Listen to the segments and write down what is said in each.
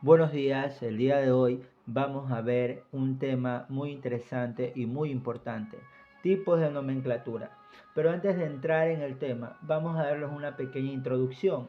Buenos días, el día de hoy vamos a ver un tema muy interesante y muy importante, tipos de nomenclatura. Pero antes de entrar en el tema, vamos a darles una pequeña introducción.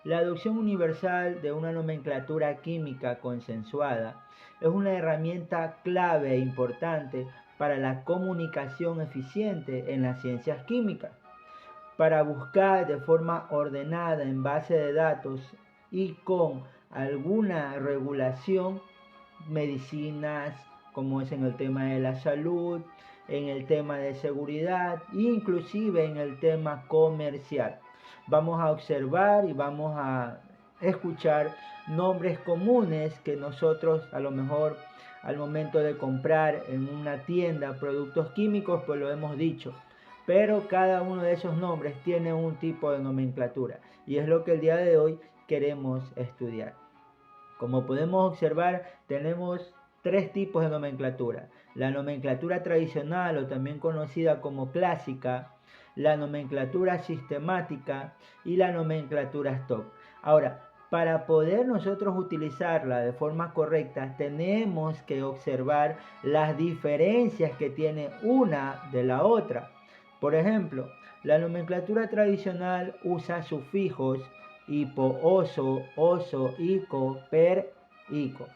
La adopción universal de una nomenclatura química consensuada es una herramienta clave e importante para la comunicación eficiente en las ciencias químicas, para buscar de forma ordenada en base de datos y con alguna regulación medicinas, como es en el tema de la salud, en el tema de seguridad, inclusive en el tema comercial. Vamos a observar y vamos a escuchar nombres comunes que nosotros a lo mejor al momento de comprar en una tienda productos químicos, pues lo hemos dicho. Pero cada uno de esos nombres tiene un tipo de nomenclatura y es lo que el día de hoy queremos estudiar. Como podemos observar, tenemos tres tipos de nomenclatura. La nomenclatura tradicional o también conocida como clásica, la nomenclatura sistemática y la nomenclatura stock. Ahora, para poder nosotros utilizarla de forma correcta, tenemos que observar las diferencias que tiene una de la otra. Por ejemplo, la nomenclatura tradicional usa sufijos hipo, oso, oso, ico, per, ico.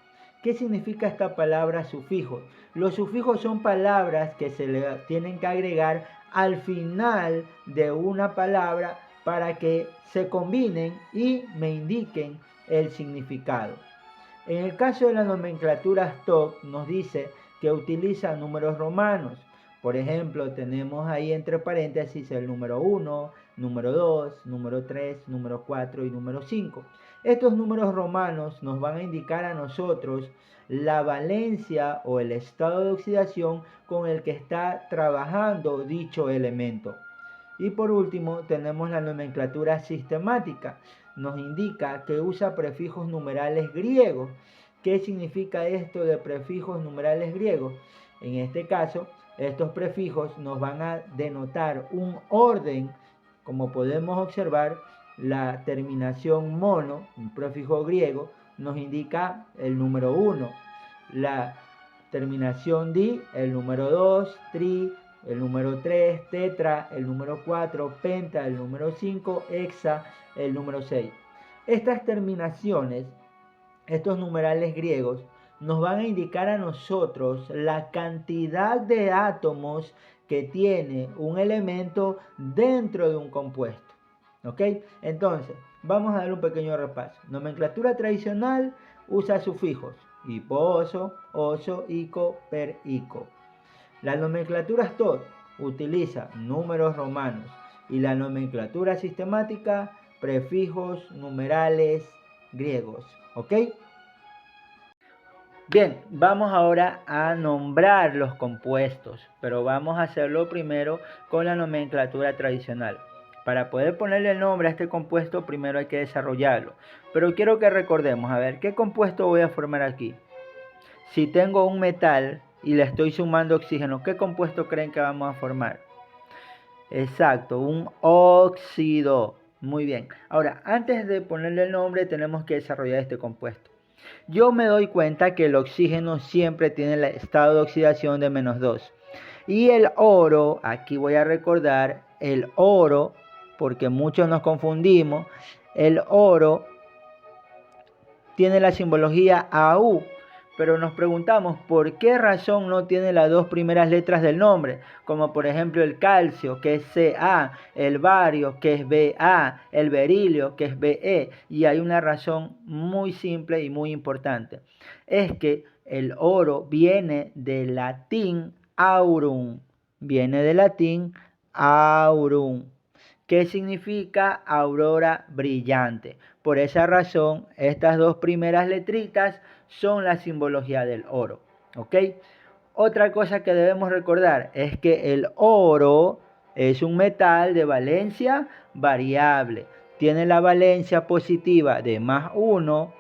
¿Qué significa esta palabra sufijo? Los sufijos son palabras que se le tienen que agregar al final de una palabra para que se combinen y me indiquen el significado. En el caso de la nomenclatura stock nos dice que utiliza números romanos. Por ejemplo, tenemos ahí entre paréntesis el número 1, número 2, número 3, número 4 y número 5. Estos números romanos nos van a indicar a nosotros la valencia o el estado de oxidación con el que está trabajando dicho elemento. Y por último tenemos la nomenclatura sistemática. Nos indica que usa prefijos numerales griegos. ¿Qué significa esto de prefijos numerales griegos? En este caso, estos prefijos nos van a denotar un orden. Como podemos observar, la terminación mono, un prefijo griego, nos indica el número 1. La terminación di, el número 2, tri, el número 3, tetra, el número 4, penta, el número 5, hexa, el número 6. Estas terminaciones, estos numerales griegos, nos van a indicar a nosotros la cantidad de átomos que tiene un elemento dentro de un compuesto. ¿Ok? Entonces, vamos a dar un pequeño repaso. Nomenclatura tradicional usa sufijos hipo, oso, oso, ico, per, ico. La nomenclatura stock utiliza números romanos y la nomenclatura sistemática prefijos numerales griegos. ¿Ok? Bien, vamos ahora a nombrar los compuestos, pero vamos a hacerlo primero con la nomenclatura tradicional. Para poder ponerle el nombre a este compuesto, primero hay que desarrollarlo. Pero quiero que recordemos, a ver, ¿qué compuesto voy a formar aquí? Si tengo un metal y le estoy sumando oxígeno, ¿qué compuesto creen que vamos a formar? Exacto, un óxido. Muy bien. Ahora, antes de ponerle el nombre, tenemos que desarrollar este compuesto. Yo me doy cuenta que el oxígeno siempre tiene el estado de oxidación de -2. Y el oro, aquí voy a recordar, el oro, porque muchos nos confundimos, el oro tiene la simbología AU, pero nos preguntamos por qué razón no tiene las dos primeras letras del nombre, como por ejemplo el calcio, que es Ca, el bario, que es Ba, el berilio, que es Be, y hay una razón muy simple y muy importante. Es que el oro viene del latín aurum, que significa aurora brillante. Por esa razón, estas dos primeras letritas son la simbología del oro. ¿Ok? Otra cosa que debemos recordar es que el oro es un metal de valencia variable. Tiene la valencia positiva de +1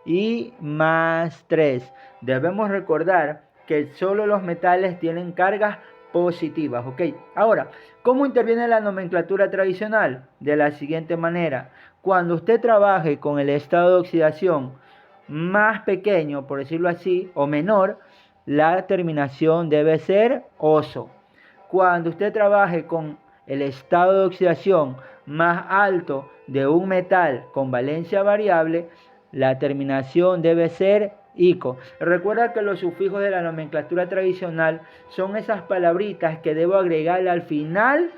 y +3. Debemos recordar que solo los metales tienen cargas positivas, ¿ok? Ahora, ¿cómo interviene la nomenclatura tradicional? De la siguiente manera, cuando usted trabaje con el estado de oxidación más pequeño, por decirlo así, o menor, la terminación debe ser oso. Cuando usted trabaje con el estado de oxidación más alto de un metal con valencia variable, la terminación debe ser ico. Recuerda que los sufijos de la nomenclatura tradicional son esas palabritas que debo agregarle al final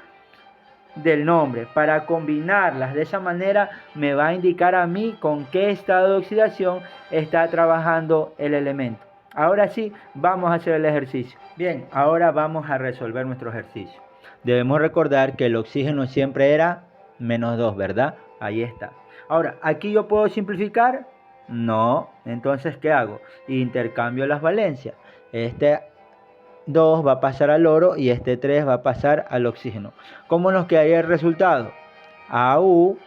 del nombre para combinarlas. De esa manera me va a indicar a mí con qué estado de oxidación está trabajando el elemento. Ahora sí, vamos a hacer el ejercicio. Bien, ahora vamos a resolver nuestro ejercicio. Debemos recordar que el oxígeno siempre era -2, ¿verdad? Ahí está. Ahora, ¿aquí yo puedo simplificar? No. Entonces, ¿qué hago? Intercambio las valencias. Este 2 va a pasar al oro y este 3 va a pasar al oxígeno. ¿Cómo nos quedaría el resultado? AU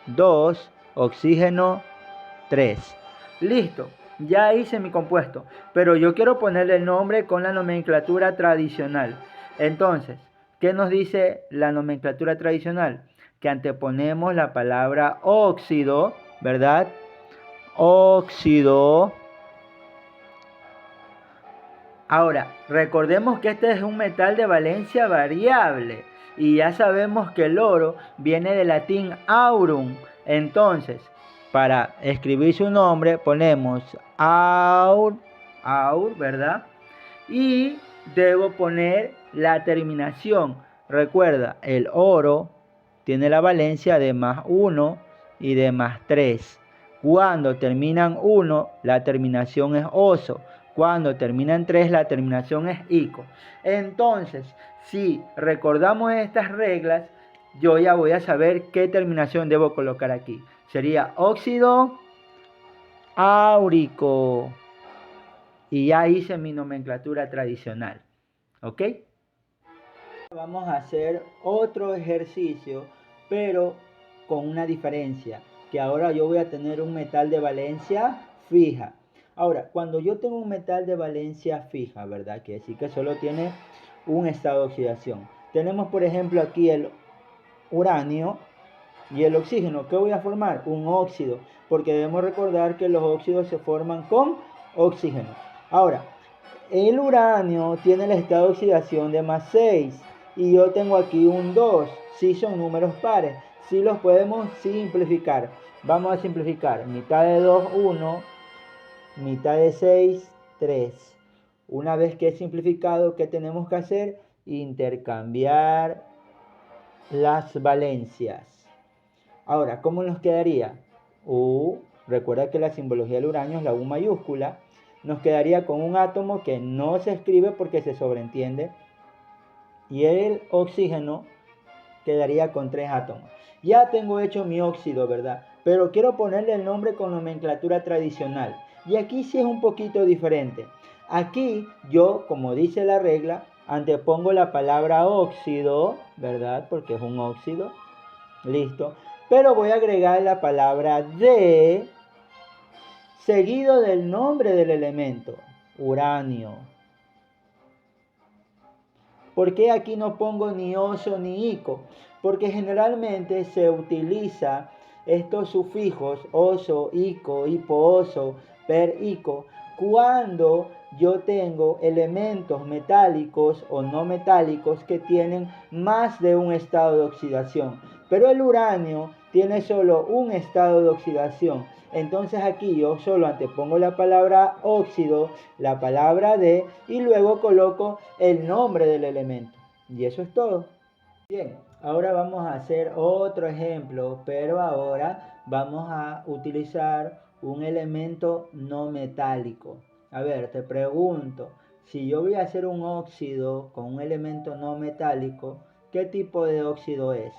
2, oxígeno 3. Listo, ya hice mi compuesto, pero yo quiero ponerle el nombre con la nomenclatura tradicional. Entonces, ¿qué nos dice la nomenclatura tradicional? Que anteponemos la palabra óxido, ¿verdad? Óxido. Ahora, recordemos que este es un metal de valencia variable y ya sabemos que el oro viene del latín aurum. Entonces, para escribir su nombre ponemos aur, ¿verdad? Y debo poner la terminación. Recuerda, el oro tiene la valencia de +1 y de +3. Cuando terminan 1, la terminación es oso. Cuando termina en 3, la terminación es ico. Entonces, si recordamos estas reglas, yo ya voy a saber qué terminación debo colocar aquí. Sería óxido áurico. Y ya hice mi nomenclatura tradicional. ¿Ok? Vamos a hacer otro ejercicio, pero con una diferencia. Que ahora yo voy a tener un metal de valencia fija. Ahora, cuando yo tengo un metal de valencia fija, ¿verdad? Quiere decir que solo tiene un estado de oxidación. Tenemos, por ejemplo, aquí el uranio y el oxígeno. ¿Qué voy a formar? Un óxido, porque debemos recordar que los óxidos se forman con oxígeno. Ahora, el uranio tiene el estado de oxidación de +6 y yo tengo aquí un 2. Si son números pares, si los podemos simplificar. Vamos a simplificar. Mitad de 2, 1. Mitad de 6, 3. Una vez que he simplificado, ¿qué tenemos que hacer? Intercambiar las valencias. Ahora, ¿cómo nos quedaría? Recuerda que la simbología del uranio es la U mayúscula. Nos quedaría con un átomo que no se escribe porque se sobreentiende. Y el oxígeno quedaría con 3 átomos. Ya tengo hecho mi óxido, ¿verdad? Pero quiero ponerle el nombre con nomenclatura tradicional. Y aquí sí es un poquito diferente. Aquí yo, como dice la regla, antepongo la palabra óxido, ¿verdad? Porque es un óxido. Listo. Pero voy a agregar la palabra de seguido del nombre del elemento, uranio. ¿Por qué aquí no pongo ni oso ni ico? Porque generalmente se utiliza estos sufijos oso, ico, hipooso, perico cuando yo tengo elementos metálicos o no metálicos que tienen más de un estado de oxidación. Pero el uranio tiene solo un estado de oxidación. Entonces aquí yo solo antepongo la palabra óxido, la palabra de y luego coloco el nombre del elemento. Y eso es todo. Bien, ahora vamos a hacer otro ejemplo, pero ahora vamos a utilizar un elemento no metálico. A ver, te pregunto, si yo voy a hacer un óxido con un elemento no metálico, ¿qué tipo de óxido es?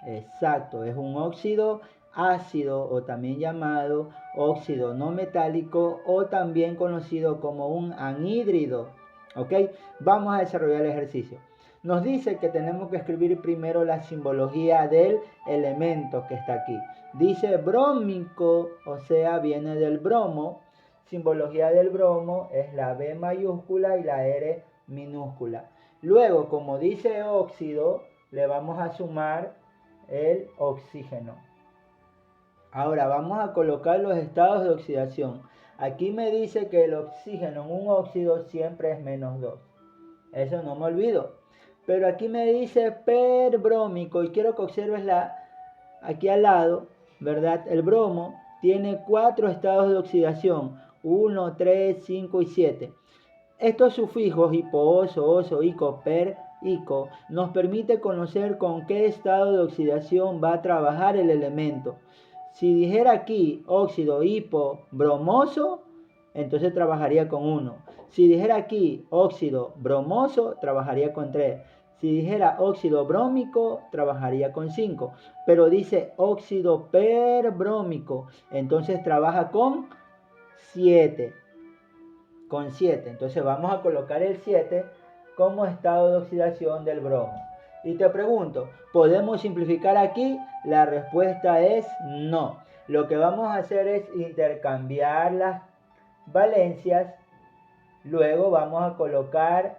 Exacto, es un óxido ácido o también llamado óxido no metálico o también conocido como un anhídrido. ¿Ok? Vamos a desarrollar el ejercicio. Nos dice que tenemos que escribir primero la simbología del elemento que está aquí. Dice brómico, o sea, viene del bromo. Simbología del bromo es la B mayúscula y la R minúscula. Luego, como dice óxido, le vamos a sumar el oxígeno. Ahora vamos a colocar los estados de oxidación. Aquí me dice que el oxígeno en un óxido siempre es -2. Eso no me olvido. Pero aquí me dice perbrómico y quiero que observes aquí al lado, ¿verdad? El bromo tiene 4 estados de oxidación. 1, 3, 5 y 7. Estos sufijos hipo-oso, oso, ico, per, ico nos permite conocer con qué estado de oxidación va a trabajar el elemento. Si dijera aquí óxido hipo-bromoso, entonces trabajaría con 1. Si dijera aquí óxido bromoso, trabajaría con 3. Si dijera óxido brómico, trabajaría con 5. Pero dice óxido perbrómico, entonces trabaja con 7. Entonces vamos a colocar el 7 como estado de oxidación del bromo. Y te pregunto, ¿podemos simplificar aquí? La respuesta es no. Lo que vamos a hacer es intercambiar las valencias. Luego vamos a colocar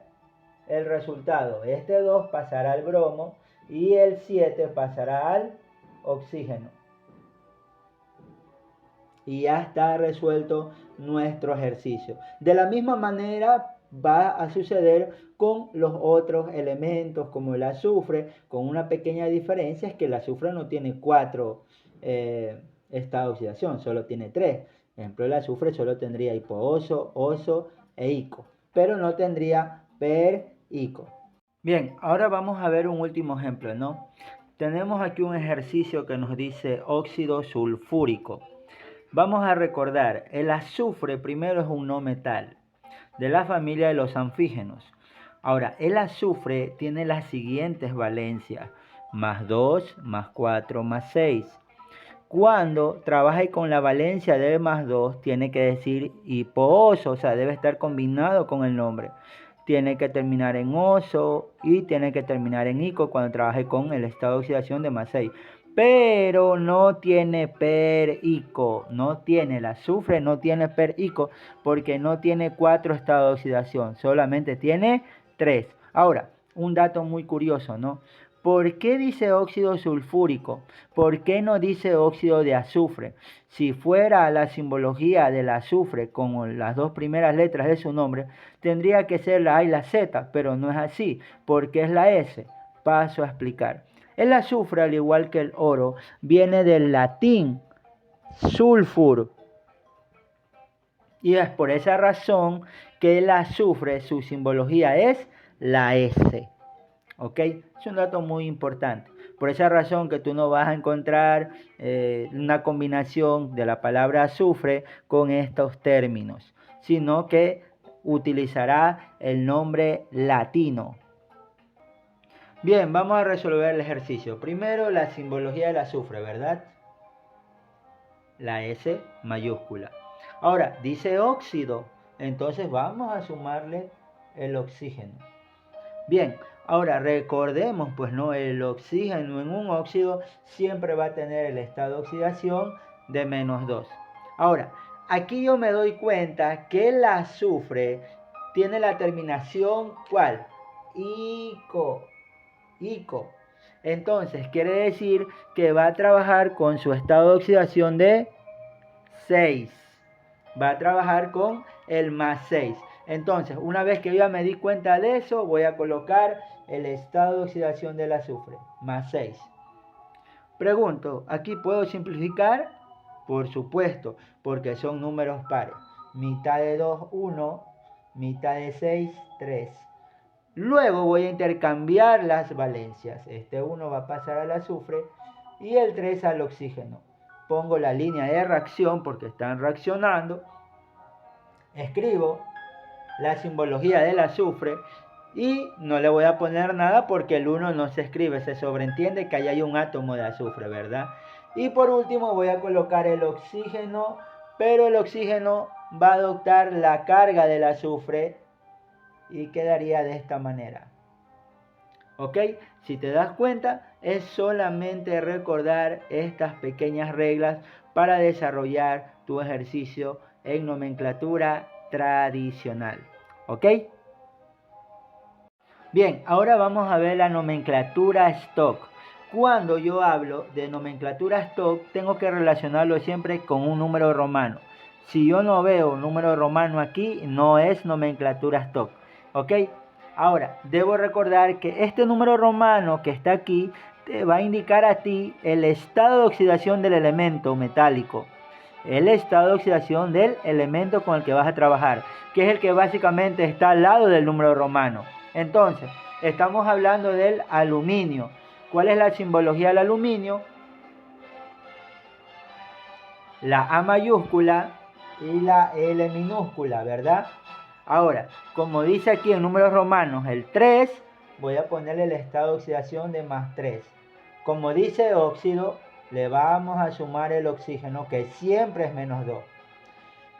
el resultado. Este 2 pasará al bromo y el 7 pasará al oxígeno. Y ya está resuelto nuestro ejercicio. De la misma manera va a suceder con los otros elementos como el azufre, con una pequeña diferencia es que el azufre no tiene 4 estados de oxidación, solo tiene 3. Por ejemplo, el azufre solo tendría hipo-oso, oso e ico, pero no tendría per-ico. Bien, ahora vamos a ver un último ejemplo, ¿no? Tenemos aquí un ejercicio que nos dice óxido sulfúrico. Vamos a recordar, el azufre primero es un no metal de la familia de los anfígenos. Ahora, el azufre tiene las siguientes valencias: +2, +4, +6. Cuando trabaje con la valencia de +2, tiene que decir hipo-oso, o sea, debe estar combinado con el nombre. Tiene que terminar en oso y tiene que terminar en ico cuando trabaje con el estado de oxidación de +6. Pero no tiene per-ico, el azufre no tiene per-ico porque no tiene 4 estados de oxidación, solamente tiene 3. Ahora, un dato muy curioso, ¿no? ¿Por qué dice óxido sulfúrico? ¿Por qué no dice óxido de azufre? Si fuera la simbología del azufre con las 2 primeras letras de su nombre, tendría que ser la A y la Z, pero no es así, porque es la S. Paso a explicar. El azufre, al igual que el oro, viene del latín sulfur. Y es por esa razón que el azufre, su simbología es la S. ¿Ok? Es un dato muy importante. Por esa razón que tú no vas a encontrar una combinación de la palabra azufre con estos términos, sino que utilizará el nombre latino. Bien, vamos a resolver el ejercicio. Primero, la simbología del azufre, ¿verdad? La S mayúscula. Ahora, dice óxido, entonces vamos a sumarle el oxígeno. Bien, ahora recordemos, pues no, el oxígeno en un óxido siempre va a tener el estado de oxidación de -2. Ahora, aquí yo me doy cuenta que el azufre tiene la terminación, ¿cuál? Ico. Entonces, quiere decir que va a trabajar con su estado de oxidación de 6. Va a trabajar con el +6. Entonces, una vez que yo ya me di cuenta de eso, voy a colocar el estado de oxidación del azufre, +6. Pregunto, ¿aquí puedo simplificar? Por supuesto, porque son números pares. Mitad de 2, 1. Mitad de 6, 3. Luego voy a intercambiar las valencias. Este 1 va a pasar al azufre y el 3 al oxígeno. Pongo la línea de reacción porque están reaccionando. Escribo la simbología del azufre y no le voy a poner nada porque el 1 no se escribe, se sobreentiende que ahí hay un átomo de azufre, ¿verdad? Y por último voy a colocar el oxígeno, pero el oxígeno va a adoptar la carga del azufre y quedaría de esta manera. ¿Ok? Si te das cuenta, es solamente recordar estas pequeñas reglas para desarrollar tu ejercicio en nomenclatura tradicional. ¿Ok? Bien, ahora vamos a ver la nomenclatura stock. Cuando yo hablo de nomenclatura stock, tengo que relacionarlo siempre con un número romano. Si yo no veo un número romano aquí, no es nomenclatura stock. ¿Ok? Ahora, debo recordar que este número romano que está aquí te va a indicar a ti el estado de oxidación del elemento metálico. El estado de oxidación del elemento con el que vas a trabajar, que es el que básicamente está al lado del número romano. Entonces, estamos hablando del aluminio. ¿Cuál es la simbología del aluminio? La A mayúscula y la L minúscula, ¿verdad? Ahora, como dice aquí en números romanos el 3, voy a ponerle el estado de oxidación de +3. Como dice óxido, le vamos a sumar el oxígeno, que siempre es -2.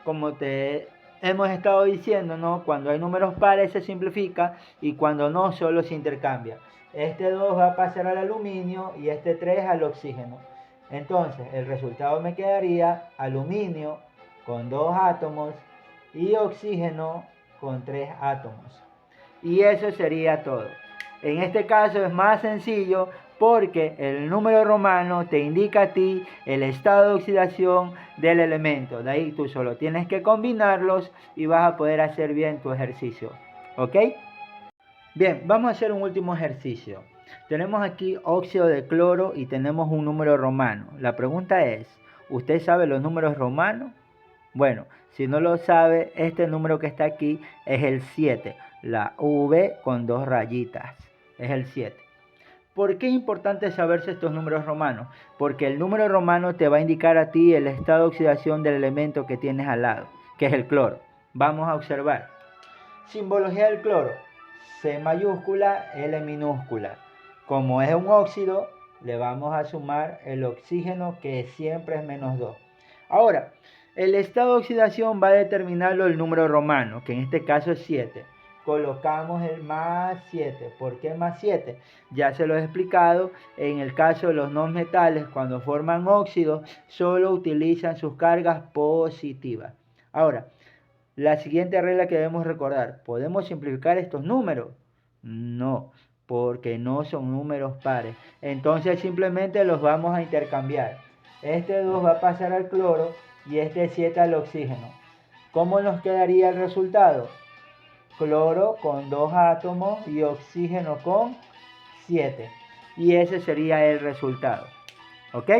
Como te hemos estado diciendo, ¿no? Cuando hay números pares se simplifica y cuando no, solo se intercambia. Este 2 va a pasar al aluminio y este 3 al oxígeno. Entonces, el resultado me quedaría aluminio con 2 átomos y oxígeno con 3 átomos. Y eso sería todo. En este caso es más sencillo porque el número romano te indica a ti el estado de oxidación del elemento. De ahí tú solo tienes que combinarlos y vas a poder hacer bien tu ejercicio. ¿Ok? Bien, vamos a hacer un último ejercicio. Tenemos aquí óxido de cloro y tenemos un número romano. La pregunta es, ¿usted sabe los números romanos? Bueno, si no lo sabe, este número que está aquí es el 7. La V con 2 rayitas. Es el 7. ¿Por qué es importante saberse estos números romanos? Porque el número romano te va a indicar a ti el estado de oxidación del elemento que tienes al lado, que es el cloro. Vamos a observar. Simbología del cloro. C mayúscula, L minúscula. Como es un óxido, le vamos a sumar el oxígeno, que siempre es -2. Ahora, el estado de oxidación va a determinarlo el número romano, que en este caso es 7. Colocamos el +7. ¿Por qué +7? Ya se lo he explicado. En el caso de los no metales, cuando forman óxidos, solo utilizan sus cargas positivas. Ahora, la siguiente regla que debemos recordar: ¿podemos simplificar estos números? No, porque no son números pares. Entonces simplemente los vamos a intercambiar. Este 2 va a pasar al cloro y este 7 al oxígeno. ¿Cómo nos quedaría el resultado? Cloro con 2 átomos y oxígeno con 7. Y ese sería el resultado. ¿Ok?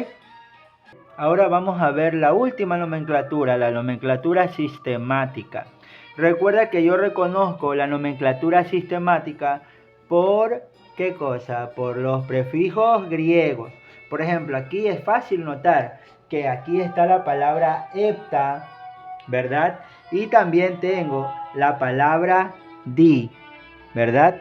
Ahora vamos a ver la última nomenclatura, la nomenclatura sistemática. Recuerda que yo reconozco la nomenclatura sistemática por ¿qué cosa? Por los prefijos griegos. Por ejemplo, aquí es fácil notar que aquí está la palabra hepta, ¿verdad? Y también tengo la palabra di, ¿verdad?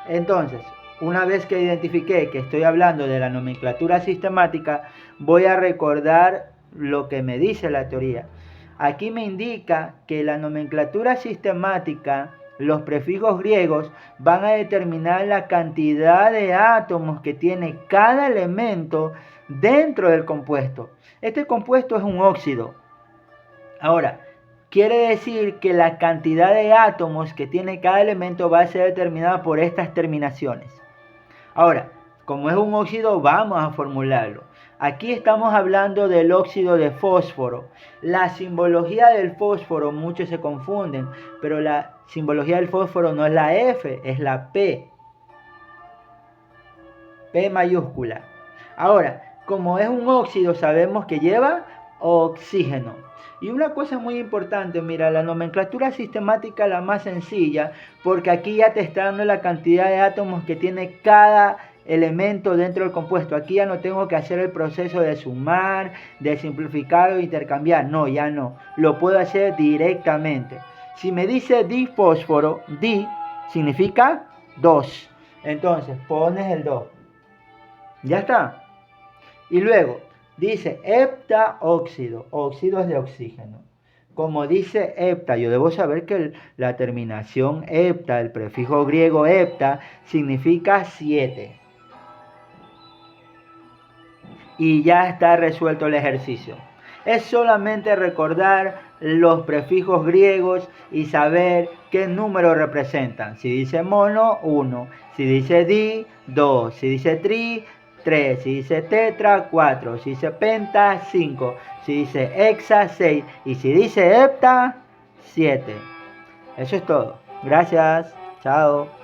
Entonces, una vez que identifiqué que estoy hablando de la nomenclatura sistemática, voy a recordar lo que me dice la teoría. Aquí me indica que la nomenclatura sistemática, los prefijos griegos, van a determinar la cantidad de átomos que tiene cada elemento dentro del compuesto. Este compuesto es un óxido. Ahora, quiere decir que la cantidad de átomos que tiene cada elemento va a ser determinada por estas terminaciones. Ahora, como es un óxido, vamos a formularlo. Aquí estamos hablando del óxido de fósforo. La simbología del fósforo, muchos se confunden, pero la simbología del fósforo no es la F, es la P. P mayúscula. Ahora, como es un óxido, sabemos que lleva oxígeno. Y una cosa muy importante, mira, la nomenclatura sistemática la más sencilla, porque aquí ya te está dando la cantidad de átomos que tiene cada elemento dentro del compuesto. Aquí ya no tengo que hacer el proceso de sumar, de simplificar o intercambiar. No, ya no. Lo puedo hacer directamente. Si me dice difósforo, di significa 2. Entonces pones el 2. Ya está. Y luego dice heptaóxido. Óxido es de oxígeno. Como dice hepta, yo debo saber que la terminación hepta, el prefijo griego hepta, significa 7. Y ya está resuelto el ejercicio. Es solamente recordar los prefijos griegos y saber qué número representan. Si dice mono, 1. Si dice di, 2. Si dice tri, 3. Si dice tetra, 4. Si dice penta, 5. Si dice hexa, 6. Y si dice hepta, 7. Eso es todo. Gracias. Chao.